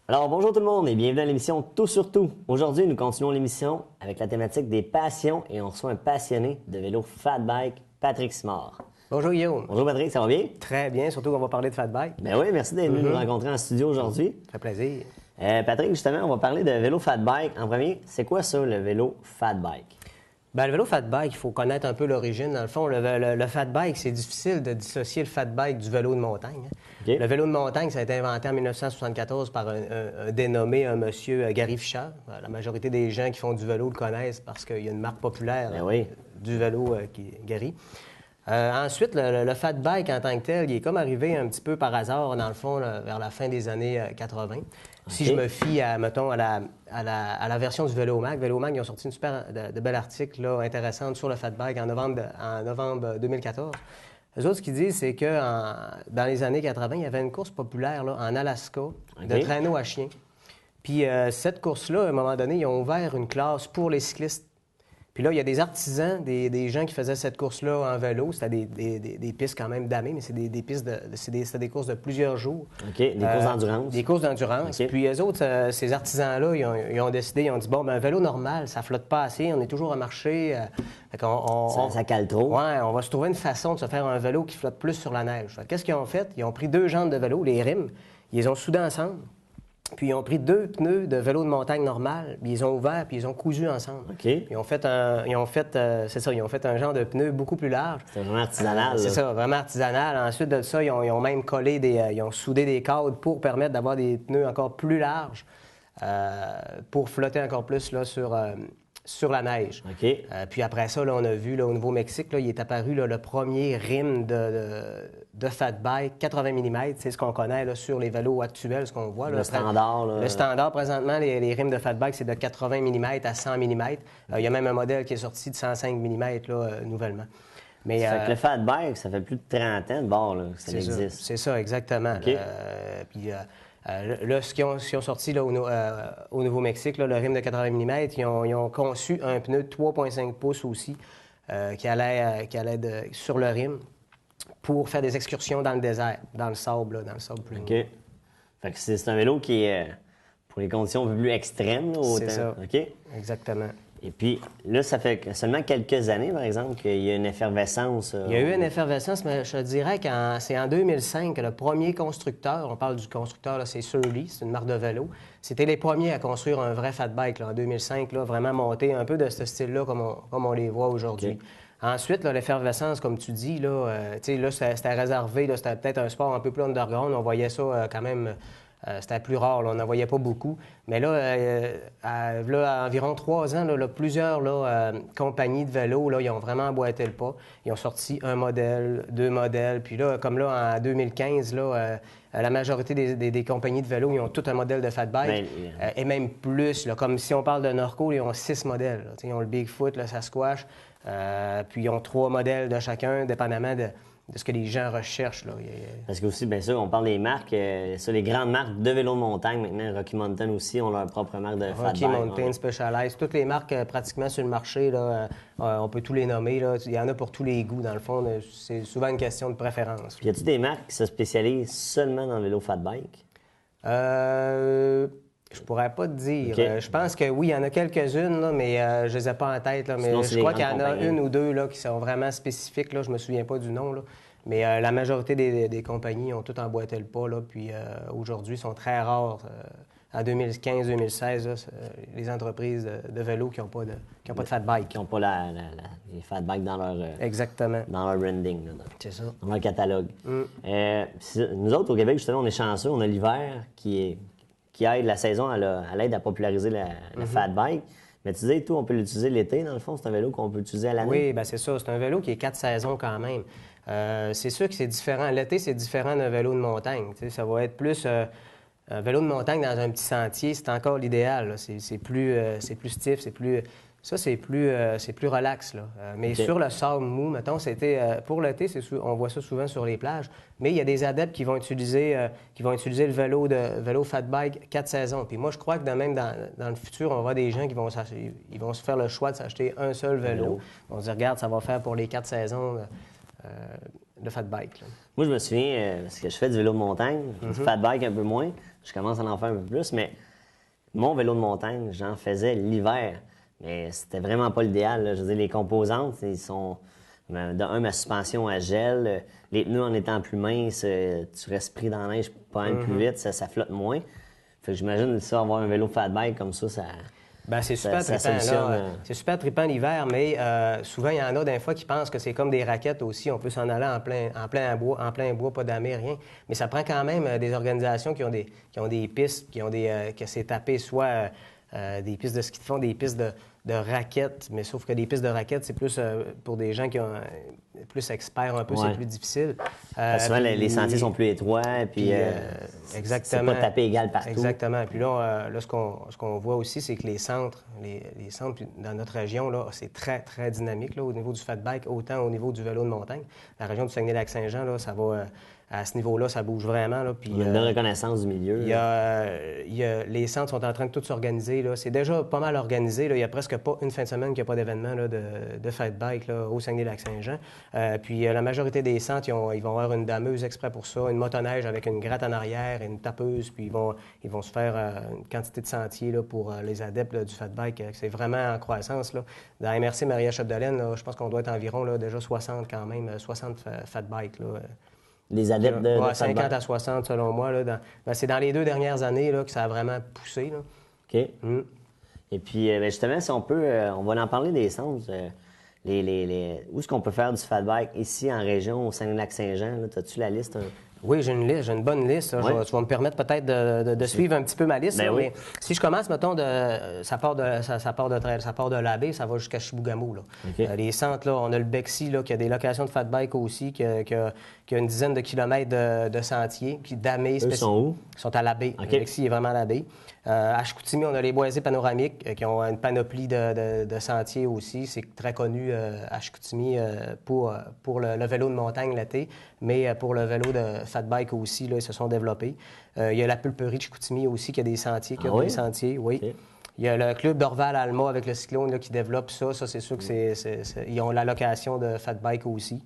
Alors, bonjour tout le monde et bienvenue à l'émission Tout sur tout. Aujourd'hui, nous continuons l'émission avec la thématique des passions et on reçoit un passionné de vélo fat bike, Patrick Simard. Bonjour Guillaume. Bonjour Patrick, ça va bien? Très bien, surtout qu'on va parler de fat bike. Ben oui, merci d'être venu nous rencontrer en studio aujourd'hui. Ça fait plaisir. Patrick, justement, on va parler de vélo fat bike. En premier, c'est quoi ça, le vélo fat bike? Ben, le vélo fat bike, il faut connaître un peu l'origine. Dans le fond, le fat bike, c'est difficile de dissocier le fat bike du vélo de montagne. OK. Le vélo de montagne, ça a été inventé en 1974 par un dénommé, un monsieur Gary Fischer. La majorité des gens qui font du vélo le connaissent parce qu'il y a une marque populaire Ben oui. du vélo qui est Gary. Ensuite, le fat bike en tant que tel, il est comme arrivé un petit peu par hasard, dans le fond, là, vers la fin des années 80. Si je me fie, mettons, à la version du Vélo Mag, Vélo Mag, ils ont sorti une super de bel article là, intéressant sur le fat bike en novembre 2014. Eux autres, ce qu'ils disent, c'est que dans les années 80, il y avait une course populaire là, en Alaska de traîneau à chiens. Puis cette course-là, à un moment donné, ils ont ouvert une classe pour les cyclistes. Puis là, il y a des artisans, des gens qui faisaient cette course-là en vélo. C'était des pistes quand même damées, mais c'est des pistes c'était des courses de plusieurs jours. OK, des courses d'endurance. Des courses d'endurance. OK. Puis eux autres, ces artisans-là, ils ont décidé, ils ont dit, bon, ben un vélo normal, ça flotte pas assez, on est toujours à marcher. Fait qu'on- Ça cale trop. Ouais, on va se trouver une façon de se faire un vélo qui flotte plus sur la neige. Fait que qu'est-ce qu'ils ont fait? Ils ont pris deux jantes de vélo, les rimes, ils les ont soudées ensemble. Puis ils ont pris deux pneus de vélo de montagne normal, puis ils ont ouvert, puis ils ont cousu ensemble. OK. Ils ont fait un genre de pneu beaucoup plus large. C'est vraiment artisanal. C'est là. ça, vraiment artisanal. Ensuite de ça, ils ont même collé ils ont soudé des cadres pour permettre d'avoir des pneus encore plus larges pour flotter encore plus là, sur la neige. OK. Puis après ça, là, on a vu là, au Nouveau-Mexique, là, il est apparu là, le premier rim de fat bike 80 mm. C'est ce qu'on connaît là, sur les vélos actuels, ce qu'on voit. Là, Le standard, là. Le standard, présentement, les rims de fat bike, c'est de 80 mm à 100 mm. Il y a même un modèle qui est sorti de 105 mm là, nouvellement. Mais, Ça fait que le fat bike, ça fait plus de 30 ans de bord là, que ça c'est ça, existe. c'est ça, exactement. OK. Puis là, ce qu'ils ont sorti là, au Nouveau-Mexique, là, le rim de 80 mm, ils ont conçu un pneu de 3,5 pouces aussi qui allait sur le rim pour faire des excursions dans le désert, dans le sable plus OK. Fait que c'est un vélo qui est pour les conditions un peu plus extrêmes. Là, C'est autant. ça. OK. Exactement. Et puis, là, ça fait seulement quelques années, par exemple, qu'il y a une effervescence. Il y a eu une effervescence, mais je te dirais que c'est en 2005 que le premier constructeur, on parle du constructeur, là, c'est Surly, c'est une marque de vélo, c'était les premiers à construire un vrai fat bike là, en 2005, là, vraiment monté un peu de ce style-là comme on les voit aujourd'hui. OK. Ensuite, là, l'effervescence, comme tu dis, là, là c'était réservé, là, c'était peut-être un sport un peu plus underground, on voyait ça quand même... c'était plus rare, là, on n'en voyait pas beaucoup. Mais là, à environ 3 ans, là, plusieurs compagnies de vélos, là, ils ont vraiment emboîté le pas. Ils ont sorti un modèle, 2 modèles. Puis là, comme là, en 2015, là, la majorité des compagnies de vélos, ils ont tout un modèle de fat bike. Et même plus. Là, comme si on parle de Norco, ils ont 6 modèles. Là. Ils ont le Bigfoot, le Sasquatch. Puis ils ont 3 modèles de chacun, dépendamment de ce que les gens recherchent. Là. Parce que aussi, bien sûr, on parle des marques. Ça, les grandes marques de vélos de montagne, maintenant, Rocky Mountain aussi ont leur propre marque de fat Rocky bike. Mountain, Specialized, toutes les marques pratiquement sur le marché, là, on peut tous les nommer. Là. Il y en a pour tous les goûts, dans le fond. C'est souvent une question de préférence. Puis y a-t-il des marques qui se spécialisent seulement dans le vélo fat bike? Je pourrais pas te dire. OK. Je pense que oui, il y en a quelques-unes, là, mais je les ai pas en tête. Là, mais Sinon, c'est je crois les qu'il y en grandes a compagnies. une ou deux là, qui sont vraiment spécifiques. Là, je me souviens pas du nom. Là. Mais la majorité des compagnies ont tout emboîté le pas. Là, puis aujourd'hui, ils sont très rares. En 2015-2016, les entreprises de vélo qui n'ont pas de fat bike. Qui n'ont pas les fat bikes dans leur, Exactement. dans leur branding, là, C'est ça. dans leur catalogue. Nous autres, au Québec, justement, on est chanceux. On a l'hiver qui aide la saison, elle aide à populariser le fat bike. Mais tu disais, tout, on peut l'utiliser l'été, dans le fond. C'est un vélo qu'on peut utiliser à l'année. Oui, bien c'est ça. C'est un vélo qui est 4 saisons quand même. C'est sûr que c'est différent. L'été, c'est différent d'un vélo de montagne. Tu sais, ça va être plus... un vélo de montagne dans un petit sentier, c'est encore l'idéal. Là. C'est plus stiff, c'est plus... Ça, c'est plus relax. Là. Mais OK. sur le sable mou, mettons, c'était... pour l'été, on voit ça souvent sur les plages. Mais il y a des adeptes qui vont utiliser le vélo fat bike 4 saisons. Puis moi, je crois que même dans le futur, on va voir des gens qui vont se faire le choix de s'acheter un seul vélo. On va se dire, regarde, ça va faire pour les 4 saisons de fat bike. Là. Moi, je me souviens, parce que je fais du vélo de montagne, du fat bike un peu moins. je commence à en faire un peu plus, mais mon vélo de montagne, j'en faisais l'hiver. Mais c'était vraiment pas l'idéal, là. Je veux dire, les composantes, ils sont... ma suspension à gel, les pneus en étant plus minces, tu restes pris dans la neige pas mal plus vite, ça flotte moins. Fait que j'imagine ça, avoir un vélo fat bike comme ça, Ben, c'est super ça trippant, solutionne. là. C'est super trippant l'hiver, mais souvent, il y en a des fois qui pensent que c'est comme des raquettes aussi. On peut s'en aller en plein bois, pas d'amer, rien. Mais ça prend quand même des organisations qui ont des pistes, que c'est tapé soit des pistes de ski de fond, des pistes de raquettes. Mais sauf que des pistes de raquettes, c'est plus pour des gens qui ont plus experts un peu, Ouais. c'est plus difficile. Parce que souvent, les sentiers sont plus étroits, puis exactement. c'est pas tapé égal partout. Exactement. Puis là, ce qu'on voit aussi, c'est que les centres puis dans notre région, là, c'est très, très dynamique là, au niveau du fat bike, autant au niveau du vélo de montagne. La région du Saguenay-Lac-Saint-Jean, là, ça va... à ce niveau-là, ça bouge vraiment. Là, puis, On a une bonne reconnaissance du milieu. Les centres sont en train de tout s'organiser. Là. C'est déjà pas mal organisé. Là. Il n'y a presque pas une fin de semaine qu'il n'y a pas d'événement là, de fat bike là, au Saguenay-Lac-Saint-Jean. Puis la majorité des centres, ils vont avoir une dameuse exprès pour ça, une motoneige avec une gratte en arrière et une tapeuse. Puis ils vont se faire une quantité de sentiers là, pour les adeptes là, du fat bike. C'est vraiment en croissance. Là. Dans MRC Maria-Chapdelaine, je pense qu'on doit être environ là, déjà 60 quand même, 60 fat bikes. Là. Les adeptes de fat 50 bike. à 60 selon moi. Là, c'est dans les 2 dernières années là, que ça a vraiment poussé. Là. OK. Et puis, justement, si on peut, on va en parler des centres. Où est-ce qu'on peut faire du fat bike ici en région, au Saguenay-Lac-Saint-Jean? As-tu la liste? Oui, j'ai une liste, j'ai une bonne liste. Oui. Tu vas me permettre peut-être de suivre un petit peu ma liste. Ben là, oui. mais si je commence, mettons, ça part de l'abbé, ça va jusqu'à Chibougamau. Là. OK. Les centres, là, on a le Bexy, là, qui a des locations de fat bike aussi, qui a une dizaine de kilomètres de sentiers, puis d'Amé. Eux sont où? Ils sont à l'abbé. OK. Le Bexy est vraiment à l'abbé. À Chicoutimi, on a les boisés panoramiques qui ont une panoplie de sentiers aussi. C'est très connu à Chicoutimi pour le vélo de montagne l'été, mais pour le vélo de fat bike aussi, là, ils se sont développés. Il y a la pulperie de Chicoutimi aussi qui a des sentiers, oui? oui. OK. Il y a le club d'Orval-Alma avec le cyclone là, qui développe ça. Ça, c'est sûr que ils ont la location de fat bike aussi.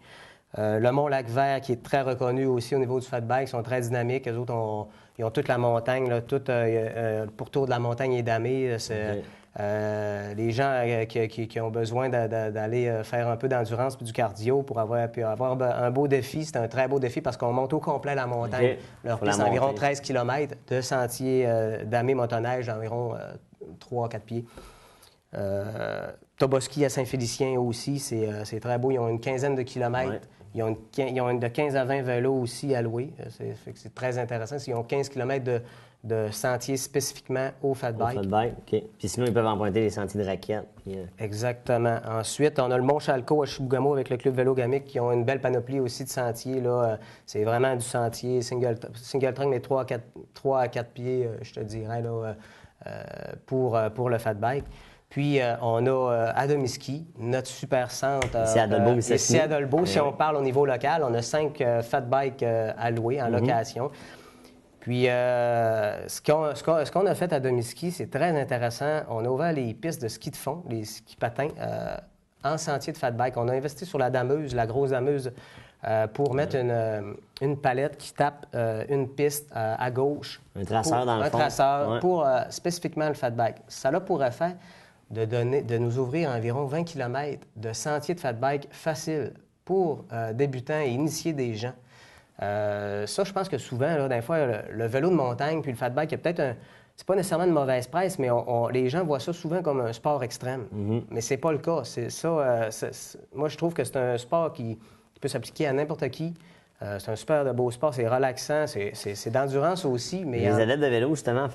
Le Mont-Lac-Vert, qui est très reconnu aussi au niveau du fat bike, sont très dynamiques. Eux autres, ils ont toute la montagne, là, le pourtour de la montagne est damé. Les gens qui ont besoin d'aller faire un peu d'endurance puis du cardio pour avoir un beau défi, c'est un très beau défi parce qu'on monte au complet la montagne. OK. Leur Faut la piste, environ monter. 13 km de sentiers damé motoneige d'environ 3-4 pieds. Toboski à Saint-Félicien aussi, c'est très beau. Ils ont une quinzaine de kilomètres. Ouais. Ils ont de 15 à 20 vélos aussi à louer. C'est très intéressant. Ils ont 15 km de sentiers spécifiquement au fat Au bike. fat bike, OK. Puis sinon, ils peuvent emprunter les sentiers de raquettes. Puis, Exactement. Ensuite, on a le Mont-Chalco à Chibougamau avec le Club Vélo Gamic qui ont une belle panoplie aussi de sentiers. Là. C'est vraiment du sentier single trunk, mais 3 à 4 pieds, je te dirais, là, pour le fat bike. Puis, on a Adomiski, notre super centre. Ici à Dolbeau, ici à Dolbeau. Si Ouais. on parle au niveau local, on a 5 fat bikes à louer en location. Puis, ce qu'on a fait à Domiski, c'est très intéressant. On a ouvert les pistes de ski de fond, les ski patins, en sentier de fat bike. On a investi sur la dameuse, la grosse dameuse, pour mettre une palette qui tape une piste à gauche. Un traceur dans le fond. Un traceur Ouais. pour spécifiquement le fat bike. Ça a pour effet de nous ouvrir environ 20 km de sentiers de fat bike facile pour débutants et initier des gens. Ça, je pense que souvent, là, des fois, le vélo de montagne puis le fat bike, il y a peut-être c'est pas nécessairement une mauvaise presse, mais les gens voient ça souvent comme un sport extrême. Mais c'est pas le cas. Moi, je trouve que c'est un sport qui peut s'appliquer à n'importe qui. C'est un super de beau sport, c'est relaxant, c'est d'endurance aussi. Mais Les adeptes de vélo, justement,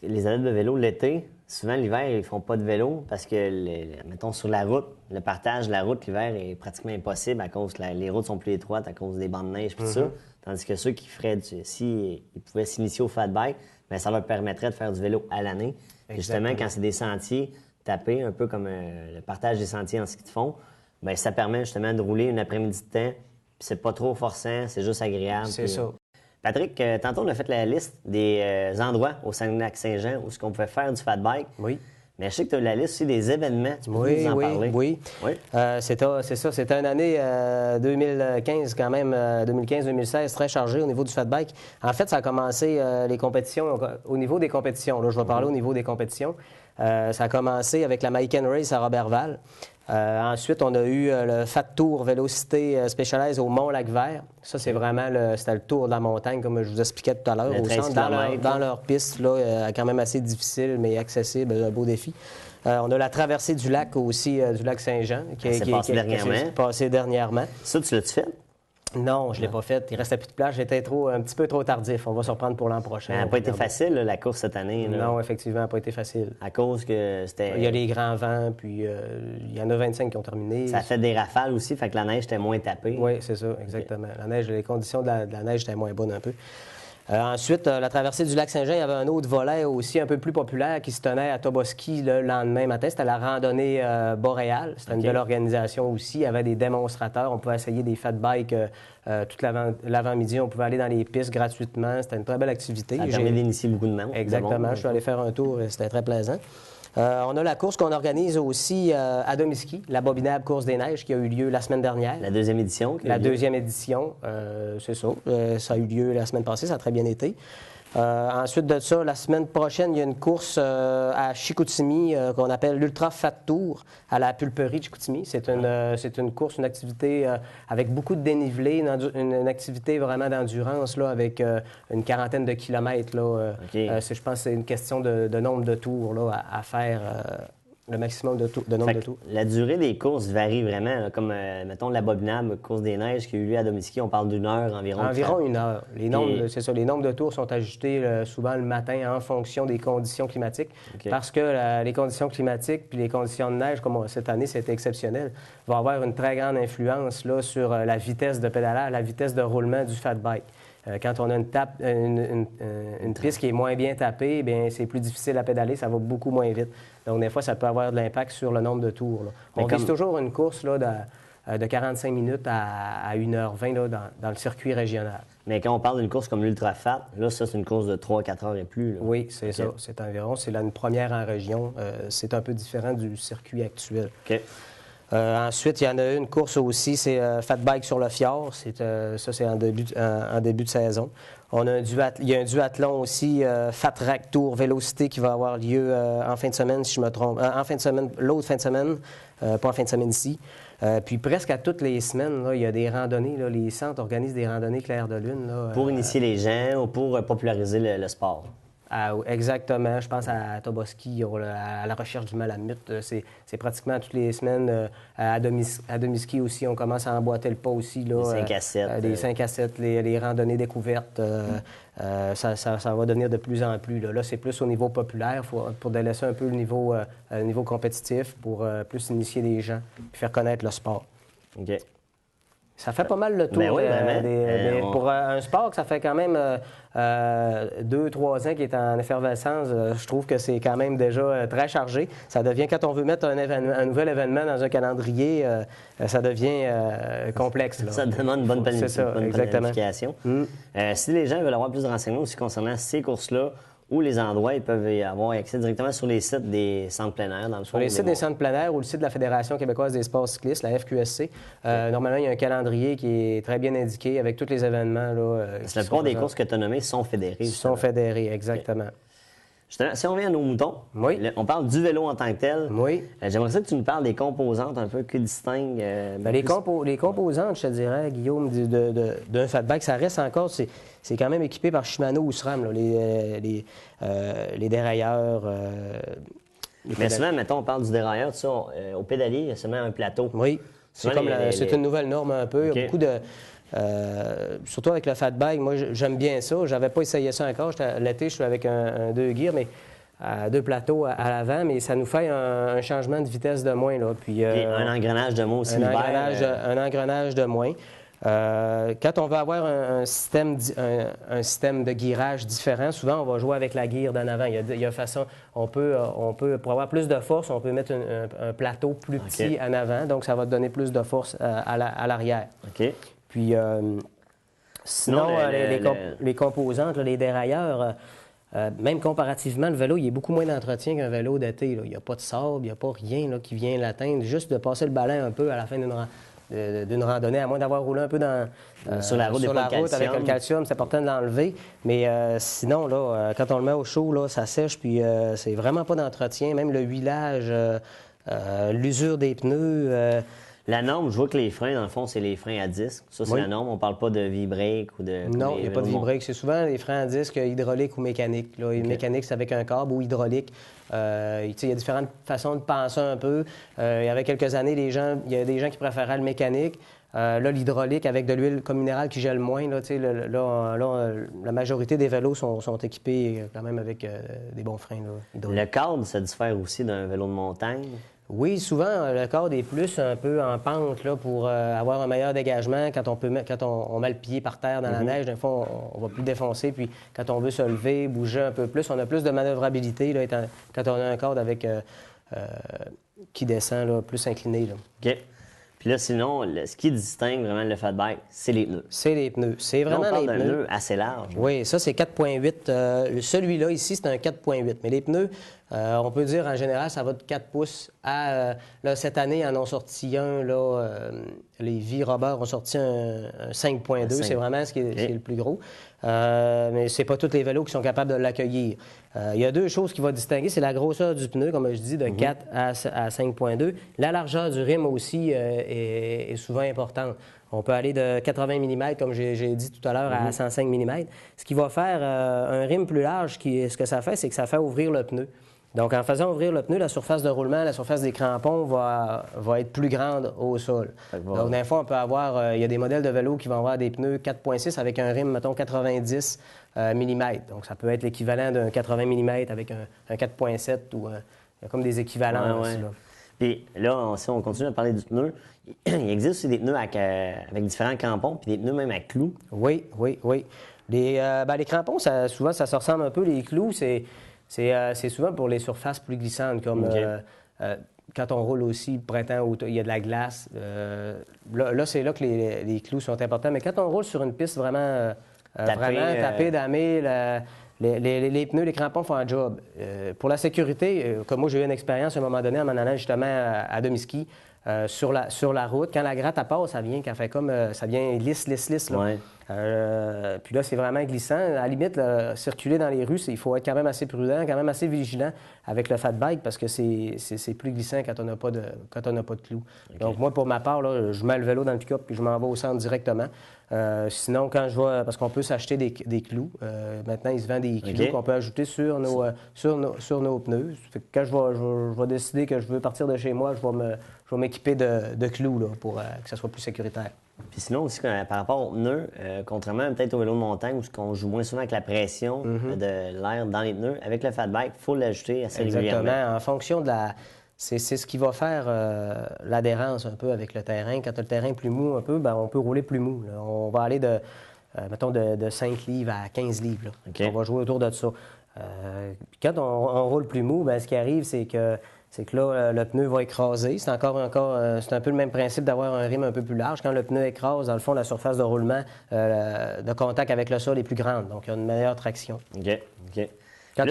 les adeptes de vélo l'été, souvent l'hiver, ils font pas de vélo parce que, mettons, sur la route, le partage de la route l'hiver est pratiquement impossible à cause que les routes sont plus étroites à cause des bancs de neige et tout ça. Tandis que ceux qui feraient s'ils pouvaient s'initier au fat bike, bien, ça leur permettrait de faire du vélo à l'année. Puis justement, quand c'est des sentiers tapés, un peu comme le partage des sentiers en ski de fond, bien, ça permet justement de rouler une après-midi de temps. Puis c'est pas trop forçant, c'est juste agréable. c'est ça. Patrick, tantôt, on a fait la liste des endroits au Saguenay-Lac-Saint-Jean où on pouvait faire du fat bike. Oui. Mais je sais que tu as la liste aussi des événements. Tu peux nous en parler? Oui. C'est ça. C'était une année 2015 quand même, 2015-2016, très chargée au niveau du fat bike. En fait, ça a commencé les compétitions, au niveau des compétitions. Là, je vais parler au niveau des compétitions. Ça a commencé avec la Maïken Race à Robertval. Ensuite, on a eu le Fat Tour Vélocité Specialized au Mont-Lac-Vert. Ça, c'est vraiment c'était le tour de la montagne, comme je vous expliquais tout à l'heure, au centre, dans leur piste, là, quand même assez difficile, mais accessible, un beau défi. On a la traversée du lac aussi, du lac Saint-Jean, qui s'est passé dernièrement. Ça, tu l'as-tu fait? Non, je ne l'ai pas fait. Il restait plus de place. J'étais un petit peu trop tardif. On va se reprendre pour l'an prochain. Ça n'a pas été facile, là, la course cette année. Là. Non, effectivement, ça n'a pas été facile. À cause que c'était... Il y a les grands vents, puis il y en a 25 qui ont terminé. Ça a fait des rafales aussi, fait que la neige était moins tapée. Oui, c'est ça, exactement. Okay. La neige, les conditions de la neige étaient moins bonnes un peu. Ensuite, la traversée du lac Saint-Jean, il y avait un autre volet aussi un peu plus populaire qui se tenait à Toboski le lendemain matin. C'était la randonnée boréale. C'était une belle organisation aussi. Il y avait des démonstrateurs. On pouvait essayer des fat bikes toute l'avant-midi. On pouvait aller dans les pistes gratuitement. C'était une très belle activité. Ça a permis d'initier beaucoup de monde. Exactement. Je suis allé faire un tour et c'était très plaisant. On a la course qu'on organise aussi à Domiski, la Bobinable Course des Neiges, qui a eu lieu la semaine dernière. La deuxième édition? La deuxième édition, c'est ça. Ça a eu lieu la semaine passée, ça a très bien été. Ensuite de ça, la semaine prochaine, il y a une course à Chicoutimi qu'on appelle l'Ultra Fat Tour à la pulperie de Chicoutimi. C'est une course, une activité avec beaucoup de dénivelé, une activité vraiment d'endurance là, avec une quarantaine de kilomètres. Là, je pense que c'est une question de nombre de tours là, à faire. Le maximum de nombre de tours. La durée des courses varie vraiment, là, comme, mettons, la Bobinable Course des Neiges qui a eu lieu à Domiski, on parle d'une heure environ. Environ une heure. C'est ça, les nombres de tours sont ajustés souvent le matin en fonction des conditions climatiques, parce que les conditions climatiques puis les conditions de neige, comme cette année, c'était exceptionnel, vont avoir une très grande influence là, sur la vitesse de pédalage, la vitesse de roulement du fat bike. Quand on a une piste qui est moins bien tapée, bien, c'est plus difficile à pédaler, ça va beaucoup moins vite. Donc, des fois, ça peut avoir de l'impact sur le nombre de tours. Là. On vise toujours une course là, de 45 minutes à 1h20 là, dans le circuit régional. Mais quand on parle d'une course comme l'Ultra Fat, là, ça, c'est une course de 3-4 heures et plus. Là. Oui, c'est ça. C'est environ. C'est une première en région. C'est un peu différent du circuit actuel. OK. Ensuite, il y en a une course aussi, c'est Fat Bike sur le fjord. Ça, c'est en début de saison. Il y a un duathlon aussi, Fat Rack Tour Vélocité, qui va avoir lieu en fin de semaine, si je me trompe. En fin de semaine, l'autre fin de semaine, pas en fin de semaine ici. Puis presque à toutes les semaines, là, il y a des randonnées. Là, les centres organisent des randonnées clair de lune. Là, pour initier les gens ou pour populariser le sport. Exactement. Je pense à Toboski, à la recherche du malamute. C'est pratiquement toutes les semaines. À Domiski aussi, on commence à emboîter le pas aussi. Là, les 5 à 7. Les 5 à 7, les randonnées découvertes. Ça va devenir de plus en plus. Là, c'est plus au niveau populaire pour délaisser un peu le niveau compétitif, pour plus initier les gens et faire connaître le sport. OK. Ça fait pas mal le tour. Ben oui, pour un sport que ça fait quand même 2-3 ans qu'il est en effervescence, je trouve que c'est quand même déjà très chargé. Ça devient, quand on veut mettre un nouvel événement dans un calendrier, ça devient complexe. Là. Ça demande une bonne planification. Si les gens veulent avoir plus de renseignements aussi concernant ces courses-là, ou les endroits, ils peuvent y avoir accès directement sur les sites des centres plein air, dans le fond. Sur les sites des centres plein air ou le site de la Fédération québécoise des sports cyclistes, la FQSC. Normalement, il y a un calendrier qui est très bien indiqué avec tous les événements. La plupart des courses que tu as nommées sont fédérées. Sont fédérées, exactement. Justement, si on revient à nos moutons, on parle du vélo en tant que tel. Oui. J'aimerais ça que tu nous parles des composantes un peu qui distinguent. Les composantes, je te dirais, Guillaume, d'un fat bike, ça reste encore, c'est quand même équipé par Shimano ou SRAM, là, les dérailleurs. Mais souvent, mettons, on parle du dérailleur, tout ça, au pédalier, il y a seulement un plateau. Oui. C'est une nouvelle norme un peu. Il y a beaucoup de. Surtout avec le fat bike, moi j'aime bien ça. J'avais pas essayé ça encore. L'été, je suis avec un 2 gears, mais 2 plateaux à l'avant, mais ça nous fait un changement de vitesse de moins. Là. Puis, un engrenage de moins aussi. Un engrenage de moins. Quand on veut avoir un système de guirage différent, souvent on va jouer avec la guire d'en avant. Il y a façon, on peut, pour avoir plus de force, on peut mettre un plateau plus petit en avant, donc ça va donner plus de force à l'arrière. OK. Puis, sinon, les composantes, là, les dérailleurs, même comparativement, le vélo, il y a beaucoup moins d'entretien qu'un vélo d'été. Là. Il n'y a pas de sable, il n'y a pas rien là, qui vient l'atteindre. Juste de passer le ballon un peu à la fin d'une randonnée, à moins d'avoir roulé un peu sur la route, avec le calcium, c'est important de l'enlever. Mais sinon, là, quand on le met au chaud, là, ça sèche, puis c'est vraiment pas d'entretien. Même le huilage, l'usure des pneus. La norme, je vois que les freins, dans le fond, c'est les freins à disque. Ça, c'est la norme. On parle pas de V-brake ou de... Non, il n'y a pas de V-brake. C'est souvent les freins à disque hydrauliques ou mécaniques. Là. Mécanique, c'est avec un câble ou hydraulique. Il y a différentes façons de penser un peu. Il y avait quelques années, il y a des gens qui préféraient le mécanique. Là, l'hydraulique avec de l'huile comme minérale qui gèle moins. Là, la majorité des vélos sont équipés quand même avec des bons freins là, hydrauliques. Le cadre, ça diffère aussi d'un vélo de montagne? Oui, souvent, le cadre est plus un peu en pente là, pour avoir un meilleur dégagement. Quand on met le pied par terre dans la neige, des fois, on va plus défoncer. Puis quand on veut se lever, bouger un peu plus, on a plus de manœuvrabilité là, quand on a un cadre avec qui descend là, plus incliné. Là. OK. Puis là, sinon, ce qui distingue vraiment le fat bike, c'est les pneus. C'est les pneus. C'est vraiment là, on parle les d'un pneus. pneu assez large. Oui, ça, c'est 4,8. Celui-là, ici, c'est un 4,8. Mais les pneus, on peut dire, en général, ça va de 4 pouces à... là, cette année, ils en ont sorti un, là... les V-Robert ont sorti un 5,2. C'est vraiment ce qui est le plus gros. Mais c'est pas tous les vélos qui sont capables de l'accueillir. Il y a deux choses qui vont distinguer. C'est la grosseur du pneu, comme je dis, de 4 à 5,2. La largeur du rim aussi est souvent importante. On peut aller de 80 mm, comme j'ai dit tout à l'heure, à 105 mm. Ce qui va faire un rim plus large, ce que ça fait, c'est que ça fait ouvrir le pneu. Donc, en faisant ouvrir le pneu, la surface de roulement, la surface des crampons va être plus grande au sol. Donc, des fois, on peut avoir... il y a des modèles de vélos qui vont avoir des pneus 4,6 avec un rim, mettons, 90 mm. Donc, ça peut être l'équivalent d'un 80 mm avec un 4,7 ou il y a comme des équivalents aussi, là. Puis là, si on continue à parler du pneu, il existe aussi des pneus avec différents crampons, puis des pneus même à clous. Oui. Les crampons, souvent, ça se ressemble un peu. Les clous, c'est souvent pour les surfaces plus glissantes, comme quand on roule aussi, printemps, où il y a de la glace. Là, c'est là que les clous sont importants. Mais quand on roule sur une piste vraiment tapée, damée, les pneus, les crampons font un job. Pour la sécurité, comme moi, j'ai eu une expérience à un moment donné en m'en allant justement à demi-ski sur la route. Quand la gratte passe, ça vient ça vient lisse. Là. Ouais. Puis là, c'est vraiment glissant. À la limite, circuler dans les rues, il faut être quand même assez prudent, quand même assez vigilant avec le fat bike parce que c'est plus glissant quand on n'a pas de clous. Okay. Donc, moi, pour ma part, là, je mets le vélo dans le pick-up puis je m'en vais au centre directement. Sinon, quand je vais... Parce qu'on peut s'acheter des clous. Maintenant, il se vend des clous qu'on peut ajouter sur nos pneus. Fait que quand je vais décider que je veux partir de chez moi, je vais m'équiper de clous là, pour que ça soit plus sécuritaire. Puis sinon aussi, par rapport aux pneus, contrairement peut-être au vélo de montagne où on joue moins souvent avec la pression de l'air dans les pneus, avec le fat bike, il faut l'ajouter assez régulièrement. Exactement. En fonction de la... C'est ce qui va faire l'adhérence un peu avec le terrain. Quand le terrain est plus mou un peu, bien, on peut rouler plus mou. Là. On va aller de 5 livres à 15 livres. Okay. On va jouer autour de ça. Quand on roule plus mou, bien, ce qui arrive, c'est que là, le pneu va écraser. C'est c'est un peu le même principe d'avoir un rim un peu plus large. Quand le pneu écrase, dans le fond, la surface de roulement, de contact avec le sol est plus grande. Donc, il y a une meilleure traction. OK. Quand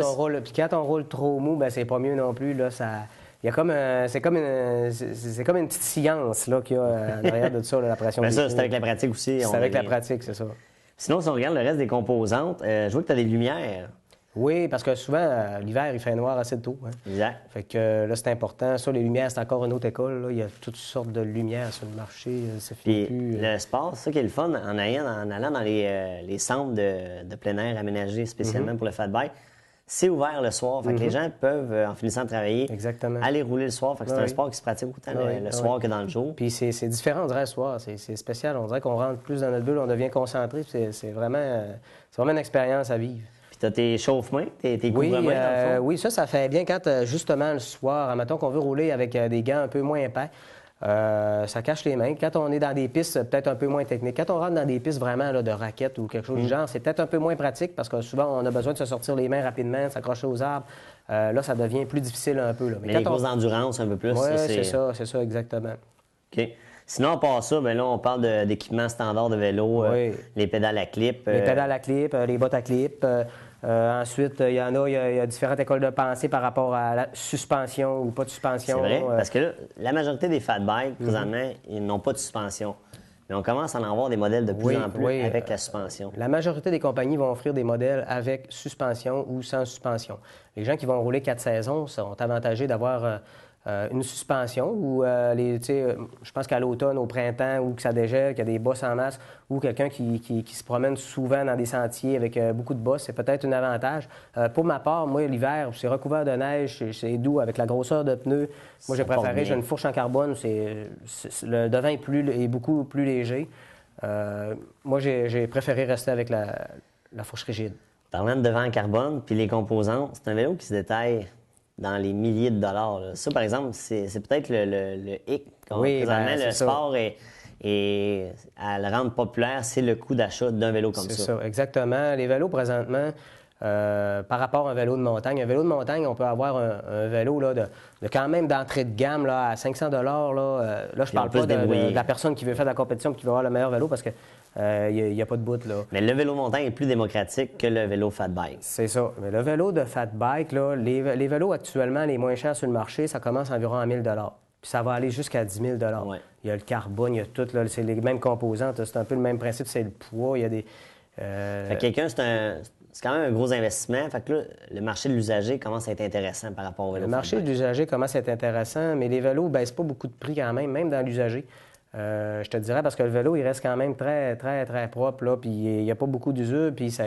on roule trop mou, bien, c'est pas mieux non plus. Là, c'est comme une petite science là, qu'il y a en arrière de ça, là, la pression. Mais ça, c'est avec la pratique aussi. C'est avec la pratique, c'est ça. Sinon, si on regarde le reste des composantes, je vois que tu as des lumières. Oui, parce que souvent, l'hiver, il fait noir assez tôt. Hein. Exact. Fait que là, c'est important. Ça, les lumières, c'est encore une autre école. Là. Il y a toutes sortes de lumières sur le marché. Ça finit plus. Le sport, c'est ça qui est le fun en allant dans les centres de plein air aménagés spécialement pour le fat bike. C'est ouvert le soir. Fait que les gens peuvent, en finissant de travailler, aller rouler le soir. Fait que c'est un sport qui se pratique autant le soir que dans le jour. Puis c'est différent, on dirait, le soir. C'est spécial. On dirait qu'on rentre plus dans notre bulle, on devient concentré. C'est vraiment une expérience à vivre. Puis tu as tes chauffe-mains, tes couvre-mains dans le fond? Oui, ça fait bien quand, justement, le soir, admettons qu'on veut rouler avec des gants un peu moins épais. Ça cache les mains. Quand on est dans des pistes peut-être un peu moins techniques, quand on rentre dans des pistes vraiment là, de raquettes ou quelque chose du genre, c'est peut-être un peu moins pratique parce que souvent, on a besoin de se sortir les mains rapidement, s'accrocher aux arbres. Là, ça devient plus difficile un peu. Là. Mais les courses d'endurance un peu plus. Oui, c'est ça, exactement. OK. Sinon, à part ça, bien là, on parle d'équipements standards de vélo, les pédales à clip. Les pédales à clip, les bottes à clip. Ensuite, il y a différentes écoles de pensée par rapport à la suspension ou pas de suspension. C'est vrai, parce que là, la majorité des fat bikes, présentement, ils n'ont pas de suspension. Mais on commence à en avoir des modèles de plus en plus avec la suspension. La majorité des compagnies vont offrir des modèles avec suspension ou sans suspension. Les gens qui vont rouler 4 saisons sont avantagés d'avoir une suspension ou, je pense qu'à l'automne, au printemps, ou que ça dégèle, qu'il y a des bosses en masse, ou quelqu'un qui se promène souvent dans des sentiers avec beaucoup de bosses, c'est peut-être un avantage. Pour ma part, moi, l'hiver, c'est recouvert de neige, c'est doux avec la grosseur de pneus. Moi, j'ai préféré, j'ai une fourche en carbone, le devant est beaucoup plus léger. Moi, j'ai préféré rester avec la fourche rigide. Parlant de devant en carbone, puis les composants, c'est un vélo qui se détaille dans les milliers de dollars. Là. Ça, par exemple, c'est peut-être le hic. Présentement, le sport et à le rendre populaire, c'est le coût d'achat d'un vélo comme ça. C'est ça, exactement. Les vélos, présentement, par rapport à un vélo de montagne, on peut avoir un vélo là, de quand même d'entrée de gamme là, à 500 $. Là, je parle pas de la personne qui veut faire de la compétition et qui veut avoir le meilleur vélo parce que il n'y a pas de bout, là. Mais le vélo montagne est plus démocratique que le vélo fat bike. C'est ça. Mais le vélo de fat bike, là, les vélos actuellement, les moins chers sur le marché, ça commence environ à 1 000 $. Puis ça va aller jusqu'à 10 000 $. Ouais. Il y a le carbone, il y a tout, là, c'est les mêmes composantes. C'est un peu le même principe, c'est le poids, il y a des... Fait que quelqu'un, c'est quand même un gros investissement. Fait que là, le marché de l'usager commence à être intéressant par rapport au vélo. Le marché de l'usager commence à être intéressant, mais les vélos ne baissent pas beaucoup de prix quand même dans l'usager. Je te dirais parce que le vélo, il reste quand même très, très, très propre, là, puis il n'y a pas beaucoup d'usure, puis ça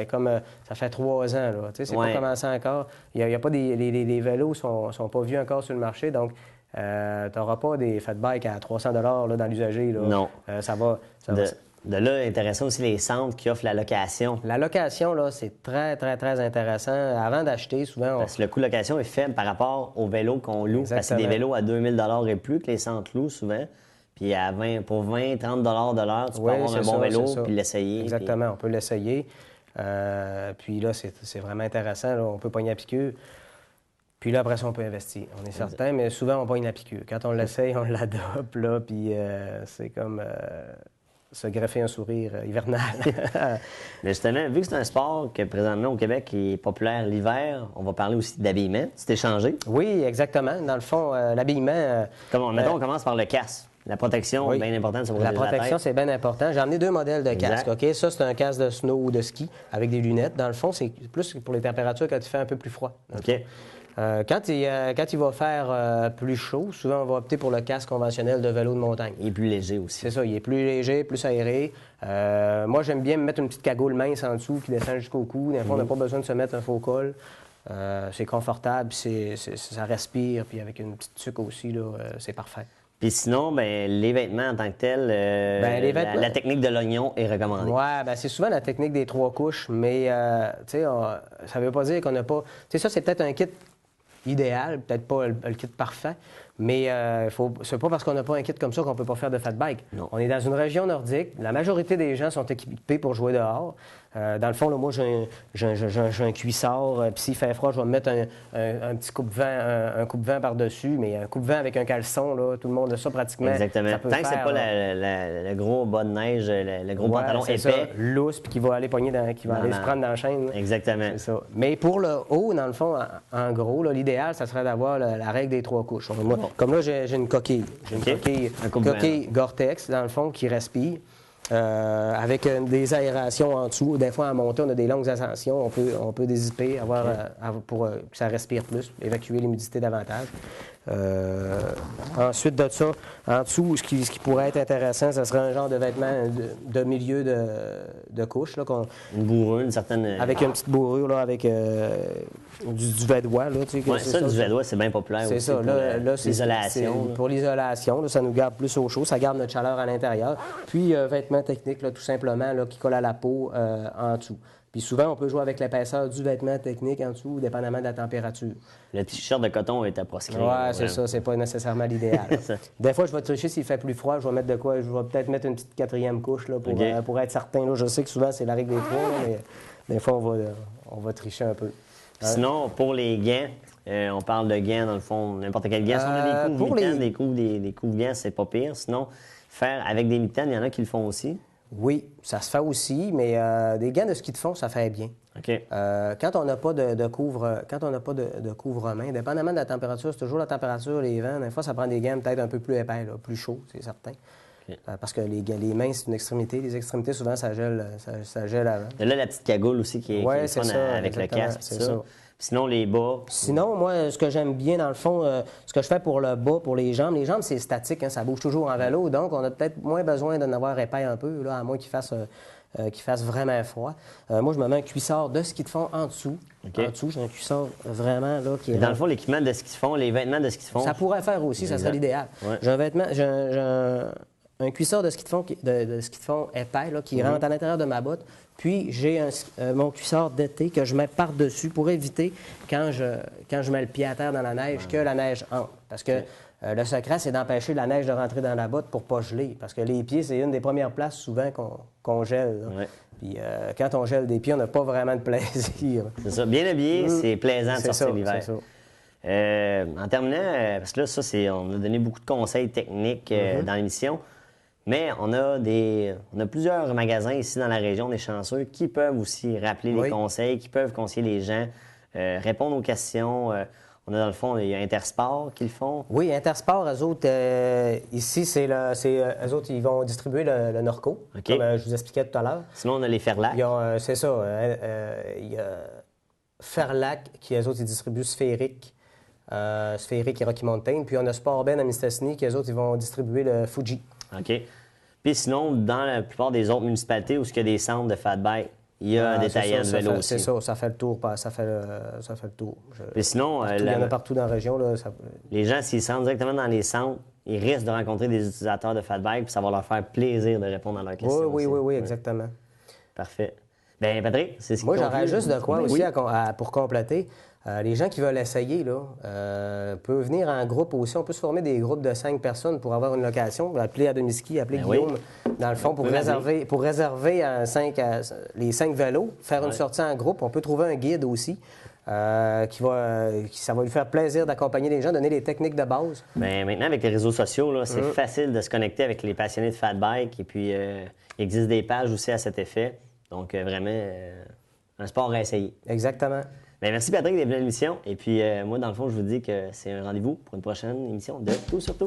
fait 3 ans, là. Tu sais, c'est pas commencé encore. Il y a pas les vélos sont pas vieux encore sur le marché, donc tu n'auras pas des fat bikes à 300 $ là, dans l'usager, là. Non. De là, intéressant aussi les centres qui offrent la location. La location, là, c'est très, très, très intéressant. Avant d'acheter, souvent... Parce que le coût de location est faible par rapport aux vélos qu'on loue. Exactement. Parce que c'est des vélos à 2 000 $ et plus que les centres louent souvent. Puis pour 20, 30 $ de l'heure, tu peux avoir un bon vélo puis l'essayer. Exactement, on peut l'essayer. Puis là, c'est vraiment intéressant. Là. On peut pogner la piqûre. Puis là, après ça, on peut investir. On est certain, mais souvent, on pogne la piqûre. Quand on l'essaye, on l'adopte, là, puis c'est comme se greffer un sourire hivernal. Mais justement, vu que c'est un sport que présentement au Québec qui est populaire l'hiver, on va parler aussi d'habillement. Tu t'es changé? Oui, exactement. Dans le fond, l'habillement... Mettons, on commence par le casque. La protection, bien importante, ça La protection, c'est bien important. J'ai amené 2 modèles de casque. OK? Ça, c'est un casque de snow ou de ski avec des lunettes. Dans le fond, c'est plus pour les températures quand il fait un peu plus froid. OK. Quand il va faire plus chaud, souvent, on va opter pour le casque conventionnel de vélo de montagne. Il est plus léger aussi. C'est ça. Il est plus léger, plus aéré. Moi, j'aime bien me mettre une petite cagoule mince en dessous qui descend jusqu'au cou. Des fois, on n'a pas besoin de se mettre un faux col. C'est confortable, ça respire. Puis avec une petite tuque aussi, là, c'est parfait. Puis sinon, les vêtements en tant que tels, la technique de l'oignon est recommandée. Oui, c'est souvent la technique des 3 couches, mais ça ne veut pas dire qu'on n'a pas... Tu sais, ça, c'est peut-être un kit idéal, peut-être pas le kit parfait, mais c'est pas parce qu'on n'a pas un kit comme ça qu'on peut pas faire de fat bike. Non. On est dans une région nordique, la majorité des gens sont équipés pour jouer dehors. Dans le fond, là, moi, j'ai un cuissard, puis s'il fait froid, je vais me mettre un petit coupe-vent, un coupe-vent par-dessus, mais un coupe-vent avec un caleçon, là, tout le monde a ça pratiquement. Exactement. Tant que c'est pas le gros bas de neige, le gros pantalon épais. Ça, lousse, puis qui va aller pogner qui va aller se prendre dans la chaîne. Exactement. C'est ça. Mais pour le haut, dans le fond, en gros, l'idéal, ça serait d'avoir la règle des 3 couches. Comme là, j'ai une coquille. J'ai une coquille Gore-Tex, dans le fond, qui respire. Avec des aérations en dessous. Des fois, en montée, on a des longues ascensions. On peut dézipper pour que ça respire plus, évacuer l'humidité davantage. Ensuite de ça, en dessous, ce qui pourrait être intéressant, ce serait un genre de vêtement de milieu de couche. Là, une bourrure, une certaine... Avec une petite bourrure, là, avec du duvet-doigt. Oui, ça, du duvet-doigt, c'est bien populaire aussi. C'est ça. Là, c'est l'isolation. Pour l'isolation, là, ça nous garde plus au chaud, ça garde notre chaleur à l'intérieur. Puis, vêtement technique, là, tout simplement, là, qui colle à la peau en dessous. Puis souvent, on peut jouer avec l'épaisseur du vêtement technique en dessous, dépendamment de la température. Le t-shirt de coton est à proscrire. Oui, c'est ça. C'est pas nécessairement l'idéal. Des fois, je vais tricher s'il fait plus froid. Je vais mettre de quoi? Je vais peut-être mettre une petite 4e couche là, pour être certain. Là, je sais que souvent, c'est la règle des 3, là, mais des fois, on va tricher un peu. Sinon, pour les gants, on parle de gants, dans le fond, n'importe quel gant. Si on a des coups des coups-gants, c'est pas pire. Sinon, faire avec des mitaines, il y en a qui le font aussi. Oui, ça se fait aussi, mais des gants de ski de fond, ça fait bien. OK. Quand on n'a pas de couvre-main, dépendamment de la température, c'est toujours la température, les vents. Des fois, ça prend des gants peut-être un peu plus épais, là, plus chauds, c'est certain. OK. Parce que les mains, c'est une extrémité. Les extrémités, souvent, ça gèle avant. Et là, la petite cagoule aussi qui est Ouais, fun c'est ça, avec le exactement, casque. c'est Ça. ça. Puis sinon, les bas. Sinon, moi, ce que j'aime bien, dans le fond, ce que je fais pour le bas, pour les jambes, c'est statique, hein, ça bouge toujours en vélo, donc on a peut-être moins besoin d'en avoir épais un peu, là, à moins qu'il fasse vraiment froid. Moi, je me mets un cuissard de ski de fond en dessous. OK. En dessous, j'ai un cuissard vraiment là qui Et est... dans le fond, l'équipement de ce qu'ils font, les vêtements de ce qu'ils font. Ça pourrait faire aussi, ça serait l'idéal. Ouais. J'ai un cuissard de ski de fond, de ski de fond épais là, qui rentre à l'intérieur de ma botte. Puis j'ai mon cuissard d'été que je mets par-dessus pour éviter, quand je mets le pied à terre dans la neige, que la neige entre. Parce que le secret, c'est d'empêcher la neige de rentrer dans la botte pour ne pas geler. Parce que les pieds, c'est une des premières places souvent qu'on gèle. Ouais. Puis quand on gèle des pieds, on n'a pas vraiment de plaisir. C'est ça. Bien habillé, c'est plaisant de C'est sortir ça, l'hiver. c'est ça. En terminant, parce que là, on a donné beaucoup de conseils techniques dans l'émission, mais on a plusieurs magasins ici dans la région, des chanceux, qui peuvent aussi rappeler les conseils, qui peuvent conseiller les gens, répondre aux questions. On a dans le fond, il y a Intersport qui le font. Oui, Intersport, eux autres, ici, eux autres, ils vont distribuer le Norco, OK. comme je vous expliquais tout à l'heure. Sinon, on a les Fairlac. C'est ça. Il y a Fairlac, qui, eux autres, ils distribuent Sphérique et Rocky Mountain. Puis on a Sport Ben à Mistassini, qui, eux autres, ils vont distribuer le Fuji. OK. Puis sinon, dans la plupart des autres municipalités où il y a des centres de fat bike, il y a des taillants de vélo aussi. C'est ça, ça fait le tour. Ça fait le tour. Puis sinon, il y en a partout dans la région. Là, les gens, s'ils se rendent directement dans les centres, ils risquent de rencontrer des utilisateurs de fat bike, puis ça va leur faire plaisir de répondre à leurs questions. Oui, exactement. Parfait. Bien, Patrick, c'est ce qui Moi, j'aurais juste de quoi aussi Oui. pour compléter. Les gens qui veulent essayer, peuvent venir en groupe aussi. On peut se former des groupes de 5 personnes pour avoir une location. Appeler à Domiski, appeler Guillaume, dans le fond, pour réserver les 5 vélos, faire une sortie en groupe. On peut trouver un guide aussi. Ça va lui faire plaisir d'accompagner les gens, donner les techniques de base. Bien, maintenant, avec les réseaux sociaux, là, c'est facile de se connecter avec les passionnés de fat bike. Et puis, il existe des pages aussi à cet effet. Donc, vraiment, un sport à essayer. Exactement. Bien, merci Patrick d'être venu à l'émission. Et puis, moi, dans le fond, je vous dis que c'est un rendez-vous pour une prochaine émission de Tout sur Tout.